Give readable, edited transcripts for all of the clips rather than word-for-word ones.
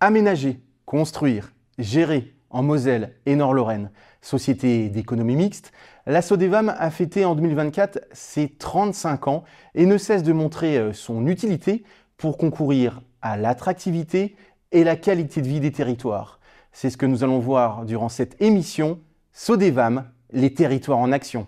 Aménager, construire, gérer en Moselle et Nord-Lorraine, société d'économie mixte, la Sodevam a fêté en 2024 ses 35 ans et ne cesse de montrer son utilité pour concourir à l'attractivité et la qualité de vie des territoires. C'est ce que nous allons voir durant cette émission Sodevam, les territoires en action.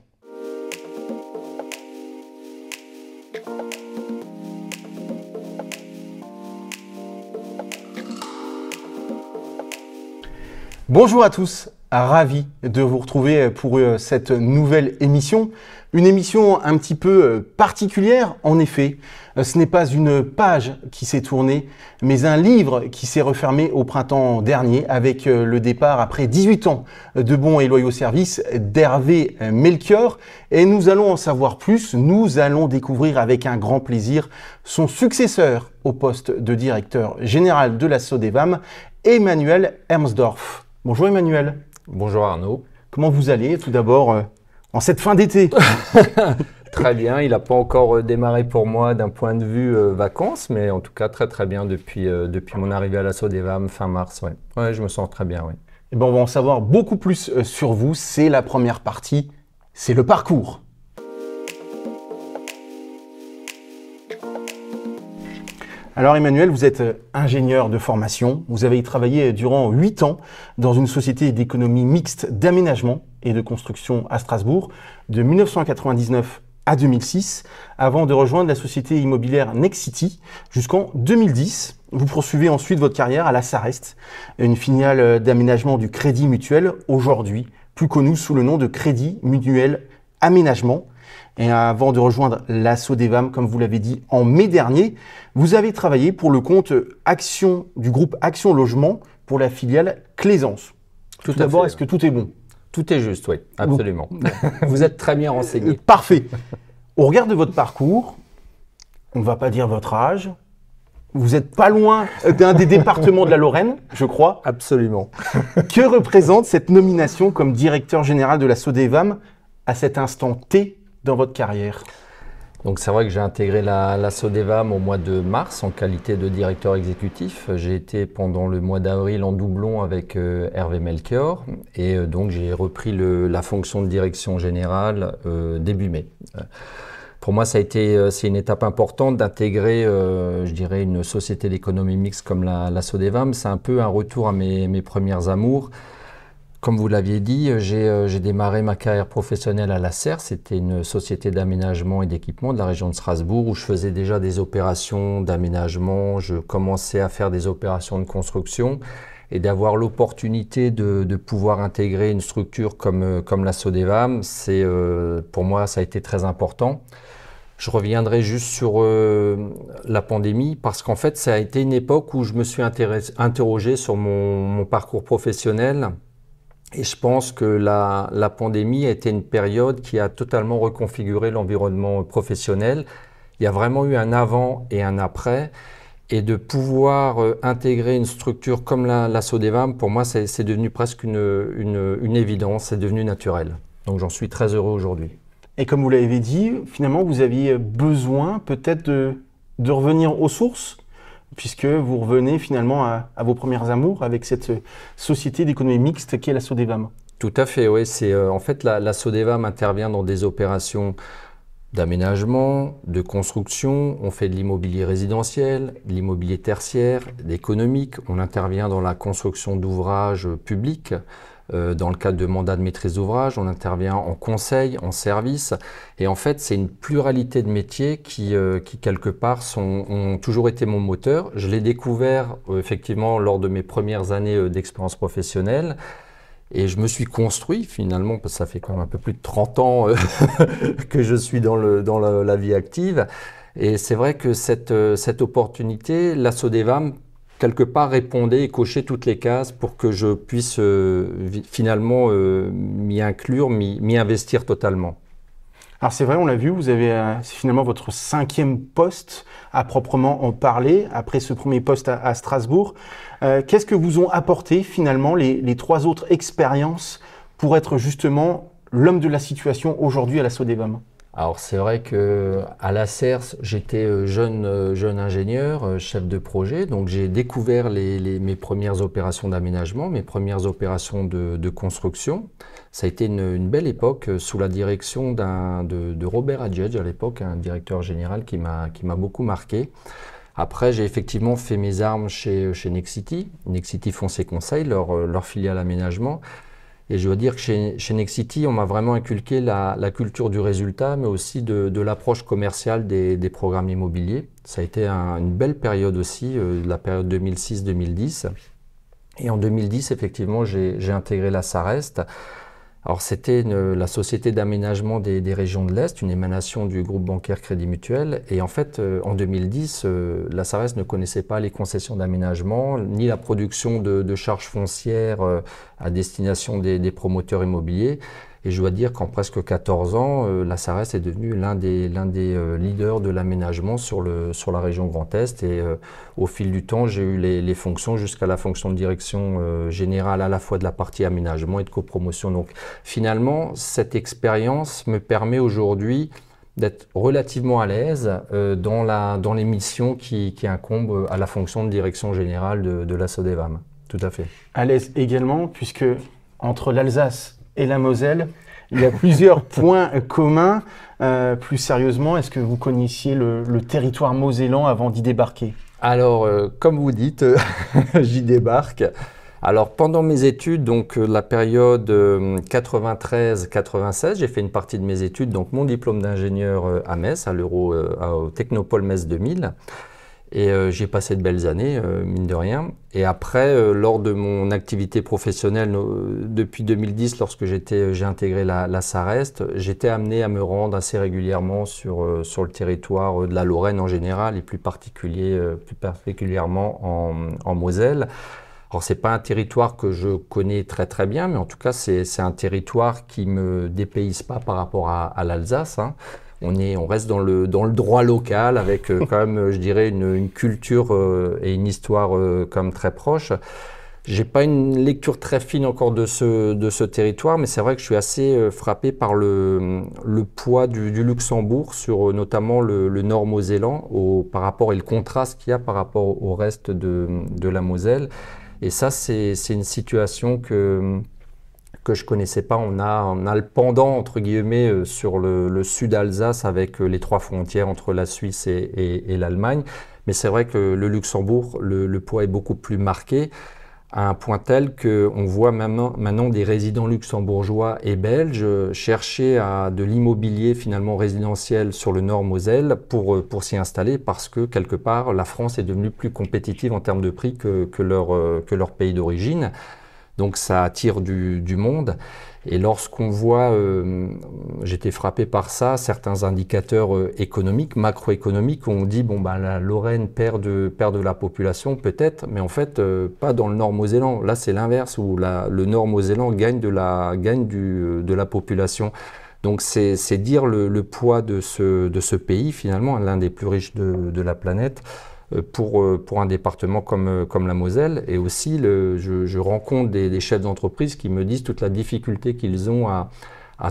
Bonjour à tous, ravi de vous retrouver pour cette nouvelle émission. Une émission un petit peu particulière, en effet. Ce n'est pas une page qui s'est tournée, mais un livre qui s'est refermé au printemps dernier avec le départ après 18 ans de bons et loyaux services d'Hervé Melchior. Et nous allons en savoir plus, nous allons découvrir avec un grand plaisir son successeur au poste de directeur général de la Sodevam, Emmanuel Hermsdorf. Bonjour Emmanuel. Bonjour Arnaud. Comment vous allez tout d'abord en cette fin d'été? Très bien, il n'a pas encore démarré pour moi d'un point de vue vacances, mais en tout cas très bien depuis mon arrivée à la Sodevam fin mars. Ouais, je me sens très bien. Ouais. Et ben, on va en savoir beaucoup plus sur vous. C'est la première partie, c'est le parcours. Alors Emmanuel, vous êtes ingénieur de formation, vous avez travaillé durant 8 ans dans une société d'économie mixte d'aménagement et de construction à Strasbourg, de 1999 à 2006, avant de rejoindre la société immobilière Nexity jusqu'en 2010. Vous poursuivez ensuite votre carrière à la Sarest, une filiale d'aménagement du Crédit Mutuel, aujourd'hui plus connue sous le nom de Crédit Mutuel Aménagement. Et avant de rejoindre la Sodevam, comme vous l'avez dit, en mai dernier, vous avez travaillé pour le compte du groupe Action Logement pour la filiale Claisance. Tout d'abord, est-ce que tout est bon? Tout est juste, oui, absolument. Bon. Vous êtes très bien renseigné. Parfait. Au regard de votre parcours, on ne va pas dire votre âge, vous n'êtes pas loin d'un des départements de la Lorraine, je crois. Absolument. Que représente cette nomination comme directeur général de la Sodevam à cet instant T dans votre carrière? Donc c'est vrai que j'ai intégré la Sodevam au mois de mars en qualité de directeur exécutif. J'ai été pendant le mois d'avril en doublon avec Hervé Melchior et donc j'ai repris la fonction de direction générale début mai. Pour moi, c'est une étape importante d'intégrer, je dirais, une société d'économie mixte comme la Sodevam. C'est un peu un retour à mes premières amours. Comme vous l'aviez dit, j'ai démarré ma carrière professionnelle à la SER. C'était une société d'aménagement et d'équipement de la région de Strasbourg où je faisais déjà des opérations d'aménagement. Je commençais à faire des opérations de construction et d'avoir l'opportunité de pouvoir intégrer une structure comme la Sodevam, pour moi, ça a été très important. Je reviendrai juste sur la pandémie parce qu'en fait, ça a été une époque où je me suis interrogé sur mon parcours professionnel. Et je pense que la pandémie a été une période qui a totalement reconfiguré l'environnement professionnel. Il y a vraiment eu un avant et un après. Et de pouvoir intégrer une structure comme la Sodevam, pour moi, c'est devenu presque une évidence, c'est devenu naturel. Donc j'en suis très heureux aujourd'hui. Et comme vous l'avez dit, finalement, vous aviez besoin peut-être de revenir aux sources, puisque vous revenez finalement à vos premières amours avec cette société d'économie mixte qu'est la Sodevam. Tout à fait, oui. En fait, la Sodevam intervient dans des opérations d'aménagement, de construction. On fait de l'immobilier résidentiel, de l'immobilier tertiaire, d'économique. On intervient dans la construction d'ouvrages publics. Dans le cadre de mandats de maîtrise d'ouvrage, on intervient en conseil, en service. Et en fait, c'est une pluralité de métiers qui quelque part, ont toujours été mon moteur. Je l'ai découvert effectivement lors de mes premières années d'expérience professionnelle. Et je me suis construit finalement, parce que ça fait quand même un peu plus de 30 ans que je suis dans la vie active. Et c'est vrai que cette opportunité, la Sodevam, quelque part répondait et cochait toutes les cases pour que je puisse finalement m'y inclure, m'y investir totalement. Alors c'est vrai, on l'a vu, vous avez c'est finalement votre 5e poste à proprement en parler, après ce premier poste à Strasbourg. Qu'est-ce que vous ont apporté finalement les 3 autres expériences pour être justement l'homme de la situation aujourd'hui à la Sodevam? Alors c'est vrai que à la CERS, j'étais jeune ingénieur, chef de projet, donc j'ai découvert mes premières opérations d'aménagement, mes premières opérations de construction. Ça a été une belle époque sous la direction de Robert Adjudge à l'époque, un directeur général qui m'a beaucoup marqué. Après, j'ai effectivement fait mes armes chez Nexity, Nexity Foncier Conseil, leur filiale aménagement. Et je dois dire que chez Nexity, on m'a vraiment inculqué la culture du résultat, mais aussi de l'approche commerciale des programmes immobiliers. Ça a été une belle période aussi, la période 2006-2010. Et en 2010, effectivement, j'ai intégré la Sarest. Alors, c'était la Société d'aménagement des régions de l'Est, une émanation du groupe bancaire Crédit Mutuel. Et en fait, en 2010, la Sarest ne connaissait pas les concessions d'aménagement, ni la production de charges foncières à destination des promoteurs immobiliers. Et je dois dire qu'en presque 14 ans, la Sarest est devenue l'un des leaders de l'aménagement sur la région Grand Est. Et au fil du temps, j'ai eu les fonctions jusqu'à la fonction de direction générale à la fois de la partie aménagement et de copromotion. Donc finalement, cette expérience me permet aujourd'hui d'être relativement à l'aise dans les missions qui incombent à la fonction de direction générale de la SODEVAM. Tout à fait. À l'aise également, puisque entre l'Alsace et la Moselle, il y a plusieurs points communs. Plus sérieusement, est-ce que vous connaissiez le territoire mosellan avant d'y débarquer? Alors, comme vous dites, j'y débarque. Alors, pendant mes études, donc la période 93-96, j'ai fait une partie de mes études, donc mon diplôme d'ingénieur à Metz, au Technopole Metz 2000. Et j'ai passé de belles années, mine de rien. Et après, lors de mon activité professionnelle, depuis 2010, lorsque j'ai intégré la Sarest, j'étais amené à me rendre assez régulièrement sur le territoire de la Lorraine en général, et plus particulièrement en Moselle. Alors, c'est pas un territoire que je connais très très bien, mais en tout cas, c'est un territoire qui me dépayse pas par rapport à l'Alsace, hein. On reste dans le droit local avec quand même, je dirais, une culture et une histoire quand même très proche. J'ai pas une lecture très fine encore de ce territoire, mais c'est vrai que je suis assez frappé par le poids du Luxembourg sur notamment le nord mosellan par rapport et le contraste qu'il y a par rapport au reste de la Moselle. Et ça, c'est une situation que je connaissais pas. On a le pendant, entre guillemets, sur le sud Alsace avec les trois frontières entre la Suisse et l'Allemagne. Mais c'est vrai que le Luxembourg, le poids est beaucoup plus marqué, à un point tel qu'on voit maintenant des résidents luxembourgeois et belges chercher de l'immobilier finalement résidentiel sur le nord Moselle pour s'y installer, parce que quelque part, la France est devenue plus compétitive en termes de prix que leur pays d'origine. Donc ça attire du monde. Et lorsqu'on voit, j'étais frappé par ça, certains indicateurs économiques, macroéconomiques, où on dit bon bah la Lorraine perd de la population peut-être, mais en fait pas dans le nord mosellan. Là c'est l'inverse, où le nord mosellan gagne de la population. Donc c'est dire le poids de ce pays finalement, l'un des plus riches de la planète. Pour un département comme la Moselle. Et aussi, je rencontre des chefs d'entreprise qui me disent toute la difficulté qu'ils ont à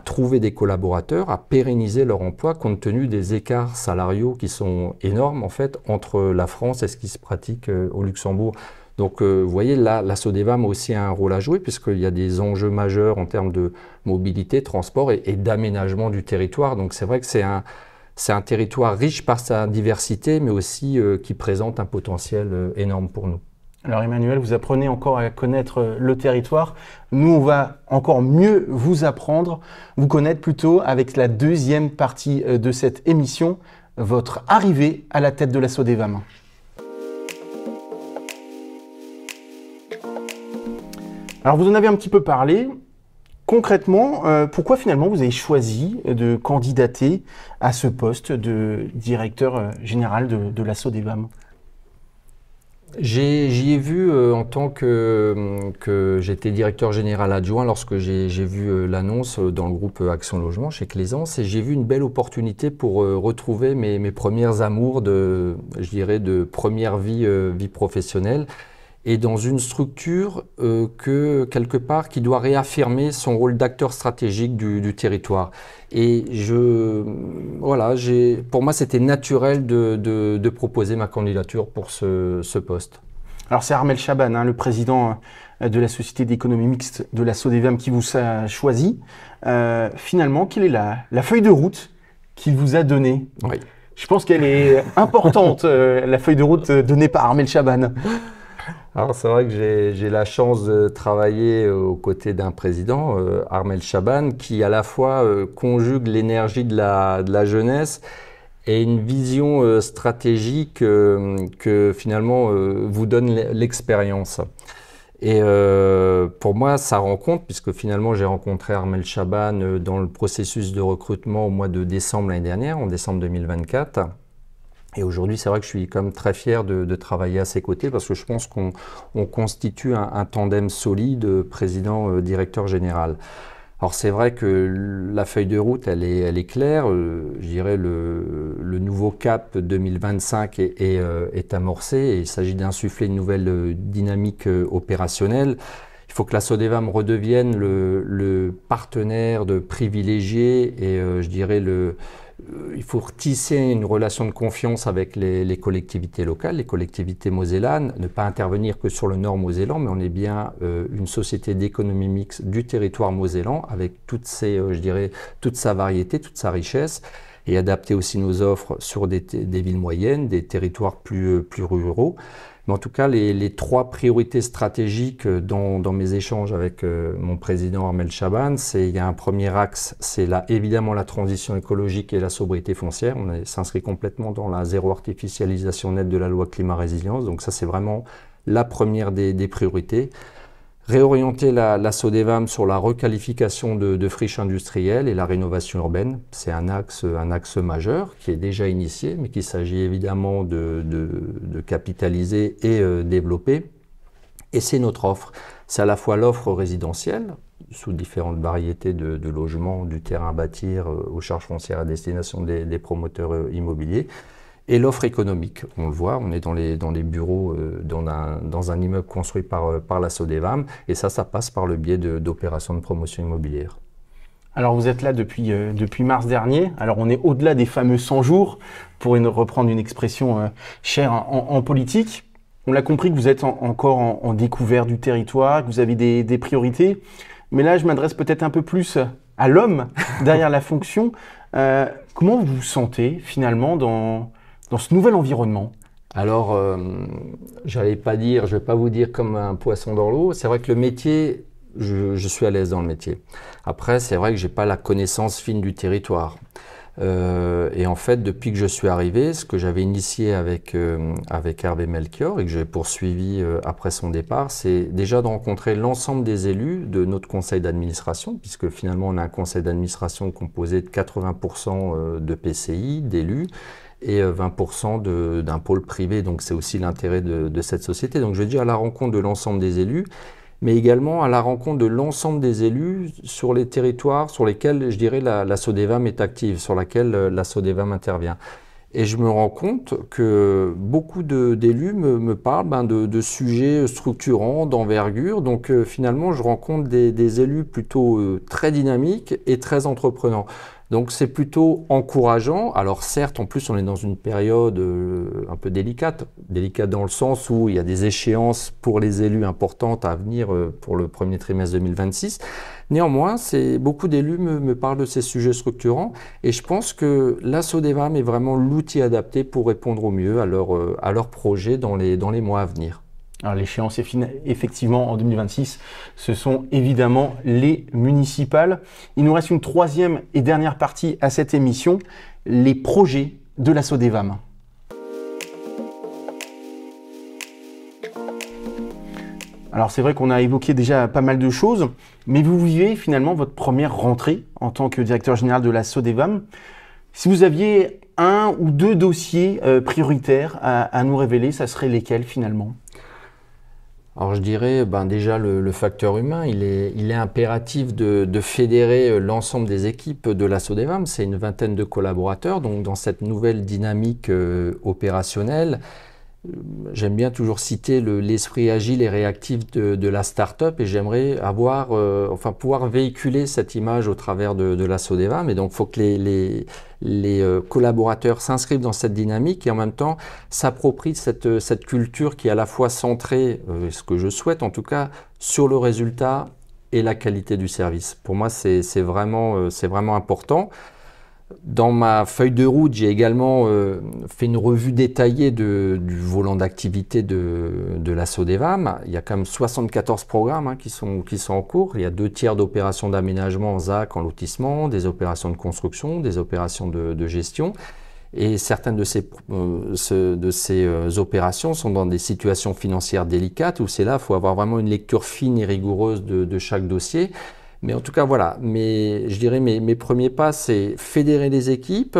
trouver des collaborateurs, à pérenniser leur emploi, compte tenu des écarts salariaux qui sont énormes en fait entre la France et ce qui se pratique au Luxembourg. Donc vous voyez, là, la SODEVAM a aussi un rôle à jouer, puisqu'il y a des enjeux majeurs en termes de mobilité, transport et d'aménagement du territoire. Donc c'est vrai que c'est un territoire riche par sa diversité, mais aussi qui présente un potentiel énorme pour nous. Alors Emmanuel, vous apprenez encore à connaître le territoire. Nous, on va encore mieux vous apprendre, vous connaître plutôt avec la deuxième partie de cette émission, votre arrivée à la tête de la SODEVAM. Alors vous en avez un petit peu parlé. Concrètement, pourquoi finalement vous avez choisi de candidater à ce poste de directeur général de la SODEVAM? J'y ai vu en tant que j'étais directeur général adjoint lorsque j'ai vu l'annonce dans le groupe Action Logement chez Claisance, et j'ai vu une belle opportunité pour retrouver mes premières amours de première vie professionnelle. et dans une structure quelque part qui doit réaffirmer son rôle d'acteur stratégique du territoire. Et voilà, pour moi, c'était naturel de proposer ma candidature pour ce poste. Alors c'est Armel Chaban, hein, le président de la Société d'économie mixte de la SODEVAM qui vous a choisi. Finalement, quelle est la feuille de route qu'il vous a donnée? Oui. Je pense qu'elle est importante, la feuille de route donnée par Armel Chaban. Alors c'est vrai que j'ai la chance de travailler aux côtés d'un président, Armel Chaban, qui à la fois conjugue l'énergie de la jeunesse et une vision stratégique que finalement vous donne l'expérience. Et pour moi, ça rencontre, puisque finalement j'ai rencontré Armel Chaban dans le processus de recrutement au mois de décembre l'année dernière, en décembre 2024. Et aujourd'hui, c'est vrai que je suis quand même très fier de travailler à ses côtés parce que je pense qu'on constitue un tandem solide président-directeur général. Alors c'est vrai que la feuille de route, elle est claire. Je dirais le nouveau cap 2025 est amorcé et il s'agit d'insuffler une nouvelle dynamique opérationnelle. Il faut que la SODEVAM redevienne le partenaire privilégié et je dirais il faut tisser une relation de confiance avec les collectivités locales, les collectivités mosellanes, ne pas intervenir que sur le nord mosellan, mais on est bien une société d'économie mixte du territoire mosellan avec toute sa variété, toute sa richesse, et adapter aussi nos offres sur des villes moyennes, des territoires plus ruraux. Mais en tout cas, les trois priorités stratégiques dans mes échanges avec mon président Armel Chaban, il y a un premier axe, c'est évidemment la transition écologique et la sobriété foncière. On s'inscrit complètement dans la zéro artificialisation nette de la loi climat résilience. Donc ça, c'est vraiment la première des priorités. Réorienter la SODEVAM sur la requalification de friches industrielles et la rénovation urbaine, c'est un axe majeur qui est déjà initié, mais qu'il s'agit évidemment de capitaliser et développer. Et c'est notre offre. C'est à la fois l'offre résidentielle, sous différentes variétés de logements, du terrain à bâtir aux charges foncières à destination des promoteurs immobiliers, et l'offre économique. On le voit, on est dans les bureaux dans un immeuble construit par la SODEVAM, et ça passe par le biais d'opérations de promotion immobilière. Alors vous êtes là depuis mars dernier, alors on est au-delà des fameux 100 jours, pour reprendre une expression chère en politique. On l'a compris que vous êtes encore en découvert du territoire, que vous avez des priorités, mais là je m'adresse peut-être un peu plus à l'homme derrière la fonction. Comment vous vous sentez finalement dans ce nouvel environnement? Alors, je vais pas vous dire comme un poisson dans l'eau. C'est vrai que le métier, je suis à l'aise dans le métier. Après, c'est vrai que j'ai pas la connaissance fine du territoire. Et en fait, depuis que je suis arrivé, ce que j'avais initié avec Hervé Melchior et que j'ai poursuivi après son départ, c'est déjà de rencontrer l'ensemble des élus de notre conseil d'administration, puisque finalement on a un conseil d'administration composé de 80% de PCI, d'élus, et 20% d'un pôle privé. Donc c'est aussi l'intérêt de cette société. Donc je veux dire à la rencontre de l'ensemble des élus, mais également à la rencontre de l'ensemble des élus sur les territoires sur lesquels, je dirais, la SODEVAM est active, sur laquelle la SODEVAM intervient. Et je me rends compte que beaucoup d'élus me parlent de sujets structurants, d'envergure. Donc finalement, je rencontre des élus plutôt très dynamiques et très entreprenants. Donc c'est plutôt encourageant. Alors certes, en plus on est dans une période un peu délicate dans le sens où il y a des échéances pour les élus importantes à venir pour le premier trimestre 2026. Néanmoins, beaucoup d'élus me parlent de ces sujets structurants et je pense que la SODEVAM est vraiment l'outil adapté pour répondre au mieux à leurs projets dans les mois à venir. Alors l'échéance est effectivement en 2026, ce sont évidemment les municipales. Il nous reste une troisième et dernière partie à cette émission, les projets de la SODEVAM. Alors c'est vrai qu'on a évoqué déjà pas mal de choses, mais vous vivez finalement votre première rentrée en tant que directeur général de la SODEVAM. Si vous aviez un ou deux dossiers prioritaires à nous révéler, ça serait lesquels finalement ? Alors je dirais déjà le facteur humain, il est impératif de fédérer l'ensemble des équipes de la SODEVAM. C'est une vingtaine de collaborateurs, donc dans cette nouvelle dynamique opérationnelle, j'aime bien toujours citer l'esprit agile et réactif de la start-up, et j'aimerais pouvoir véhiculer cette image au travers de la Sodeva. Mais donc, il faut que les collaborateurs s'inscrivent dans cette dynamique et en même temps s'approprient cette culture qui est à la fois centrée, ce que je souhaite en tout cas, sur le résultat et la qualité du service. Pour moi, c'est vraiment important. Dans ma feuille de route, j'ai également fait une revue détaillée du volant d'activité de la Sodevam. Il y a quand même 74 programmes qui sont en cours. Il y a 2/3 d'opérations d'aménagement en ZAC, en lotissement, des opérations de construction, des opérations de gestion. Et certaines de ces opérations sont dans des situations financières délicates où c'est là, il faut avoir vraiment une lecture fine et rigoureuse de chaque dossier. Mais en tout cas, voilà, je dirais mes premiers pas, c'est fédérer les équipes,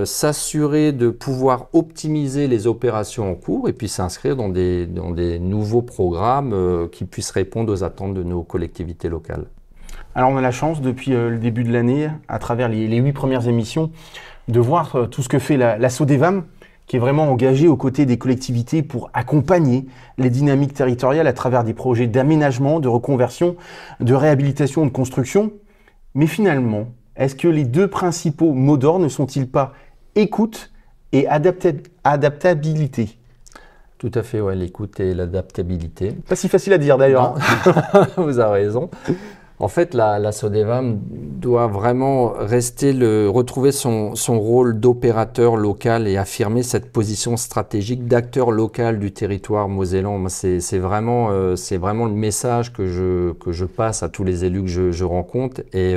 s'assurer de pouvoir optimiser les opérations en cours et puis s'inscrire dans des nouveaux programmes qui puissent répondre aux attentes de nos collectivités locales. Alors on a la chance depuis le début de l'année, à travers les 8 premières émissions, de voir tout ce que fait la Sodevam, qui est vraiment engagée aux côtés des collectivités pour accompagner les dynamiques territoriales à travers des projets d'aménagement, de reconversion, de réhabilitation, de construction. Mais finalement, est-ce que les 2 principaux mots d'ordre ne sont-ils pas écoute et adaptabilité? Tout à fait, ouais, l'écoute et l'adaptabilité. Pas si facile à dire d'ailleurs. Vous avez raison. En fait, la Sodevam doit vraiment retrouver son rôle d'opérateur local et affirmer cette position stratégique d'acteur local du territoire mosellan. C'est vraiment le message que je passe à tous les élus que je rencontre et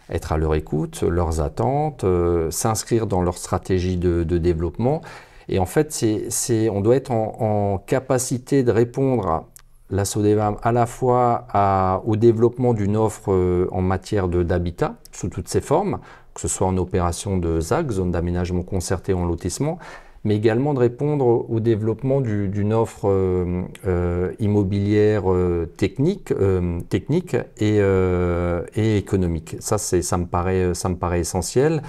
être à leur écoute, leurs attentes, s'inscrire dans leur stratégie de développement. Et en fait, on doit être en capacité de répondre la Sodevam à la fois au développement d'une offre en matière d'habitat sous toutes ses formes, que ce soit en opération de ZAC, zone d'aménagement concerté en lotissement, mais également de répondre au développement d'une offre immobilière technique et économique. Ça me paraît essentiel,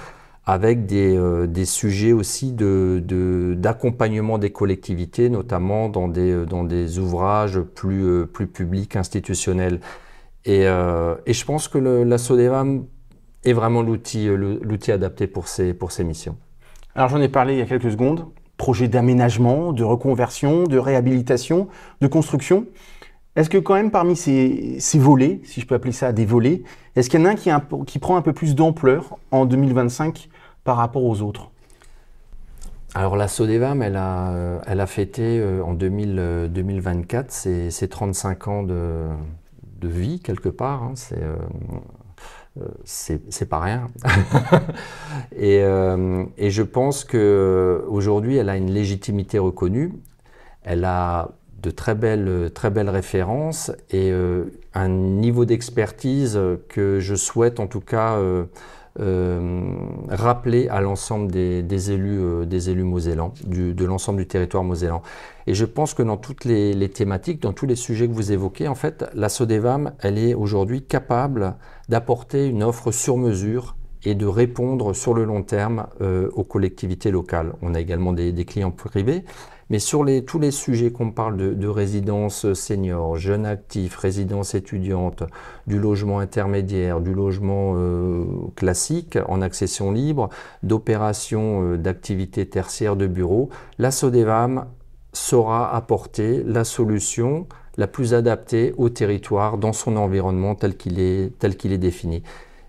avec des sujets aussi d'accompagnement des collectivités, notamment dans des ouvrages plus publics, institutionnels. Et je pense que la Sodevam est vraiment l'outil adapté pour ces missions. Alors j'en ai parlé il y a quelques secondes, projet d'aménagement, de reconversion, de réhabilitation, de construction. Est-ce que quand même parmi ces volets, si je peux appeler ça des volets, est-ce qu'il y en a un qui prend un peu plus d'ampleur en 2025 par rapport aux autres? Alors la Sodevam, elle a fêté en 2024 ses 35 ans de vie quelque part. Hein. C'est pas rien. Et je pense qu'aujourd'hui, elle a une légitimité reconnue. Elle a de très belles références et un niveau d'expertise que je souhaite en tout cas rappeler à l'ensemble des élus mosellans, de l'ensemble du territoire mosellan. Et je pense que dans toutes les thématiques, dans tous les sujets que vous évoquez, en fait, la Sodevam, elle est aujourd'hui capable d'apporter une offre sur mesure et de répondre sur le long terme aux collectivités locales. On a également des clients privés, mais sur tous les sujets qu'on parle de résidence senior, jeunes actifs, résidence étudiante, du logement intermédiaire, du logement classique en accession libre, d'opérations d'activités tertiaires de bureaux, la Sodevam saura apporter la solution la plus adaptée au territoire dans son environnement tel qu'il est défini.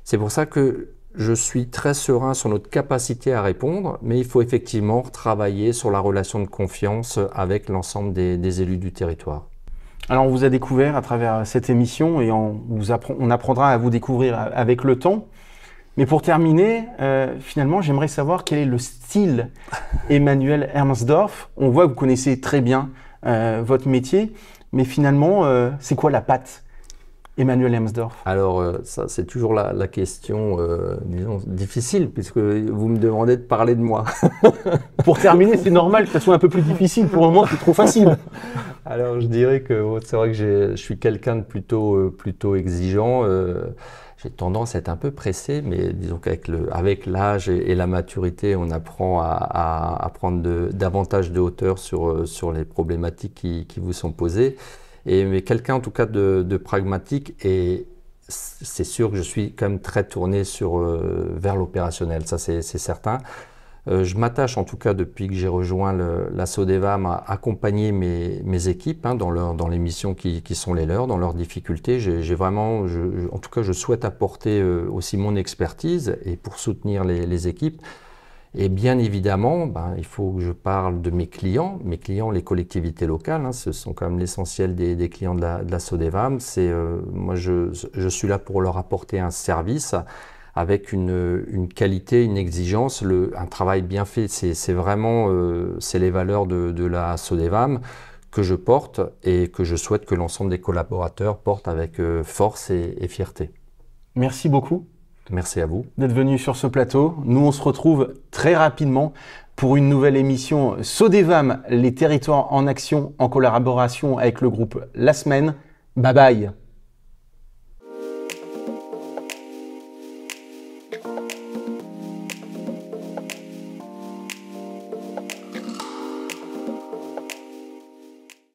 C'est pour ça que je suis très serein sur notre capacité à répondre, mais il faut effectivement travailler sur la relation de confiance avec l'ensemble des élus du territoire. Alors on vous a découvert à travers cette émission et on apprendra à vous découvrir avec le temps. Mais pour terminer, finalement, j'aimerais savoir quel est le style Emmanuel Hermsdorf. On voit que vous connaissez très bien votre métier, mais finalement, c'est quoi la patte? Emmanuel Emsdorf? Alors, ça, c'est toujours la question, disons, difficile, puisque vous me demandez de parler de moi. Pour terminer, c'est normal que ça soit un peu plus difficile. Pour le moment, c'est trop facile. Alors, je dirais que c'est vrai que je suis quelqu'un de plutôt exigeant. J'ai tendance à être un peu pressé, mais disons avec l'âge et la maturité, on apprend à prendre davantage de hauteur sur les problématiques qui vous sont posées. Mais quelqu'un en tout cas de pragmatique, et c'est sûr que je suis quand même très tourné vers l'opérationnel, ça c'est certain. Je m'attache en tout cas depuis que j'ai rejoint la Sodevam à accompagner mes équipes dans les missions qui sont les leurs, dans leurs difficultés. J'ai vraiment, en tout cas je souhaite apporter aussi mon expertise et pour soutenir les équipes. Et bien évidemment, il faut que je parle de mes clients, les collectivités locales, ce sont quand même l'essentiel des clients de la Sodevam. Moi je suis là pour leur apporter un service avec une qualité, une exigence, un travail bien fait. C'est vraiment c'est les valeurs de la Sodevam que je porte et que je souhaite que l'ensemble des collaborateurs portent avec force et fierté. Merci beaucoup. Merci à vous d'être venu sur ce plateau. Nous, on se retrouve très rapidement pour une nouvelle émission Sodevam, les territoires en action, en collaboration avec le groupe La Semaine. Bye bye.